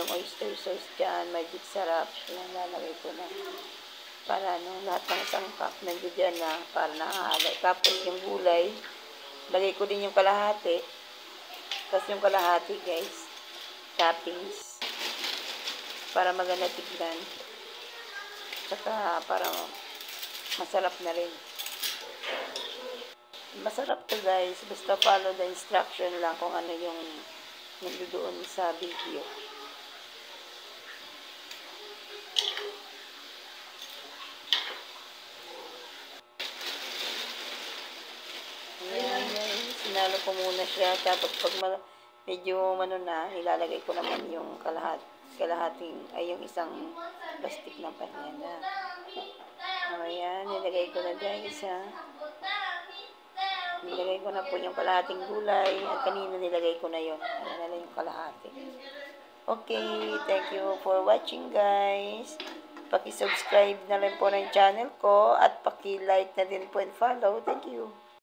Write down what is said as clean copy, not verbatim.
yung oyster sauce dyan. Magic sarap. Yan, lalagay ko na. Para lahat ng sangkap nandiyo dyan na para nakahalay. Tapos yung gulay, lagay ko din yung kalahati. Tapos yung kalahati, guys, toppings. Para maganda tignan. Tsaka para masarap na rin. Masarap to, guys. Basta follow the instruction lang kung ano yung nandoon sa video. Ayan, sinalo ko muna siya. Tapos pag medyo na, ilalagay ko naman yung kalahating, ay yung isang plastic na panyan. Ayan, nilagay ko na, guys, ha. Nilagay ko na po yung kalahating gulay. At kanina nilagay ko na yun. Ayan na lang yung kalahati. Okay, thank you for watching, guys. Paki-subscribe na rin po ng channel ko. At paki-like na din po and follow. Thank you.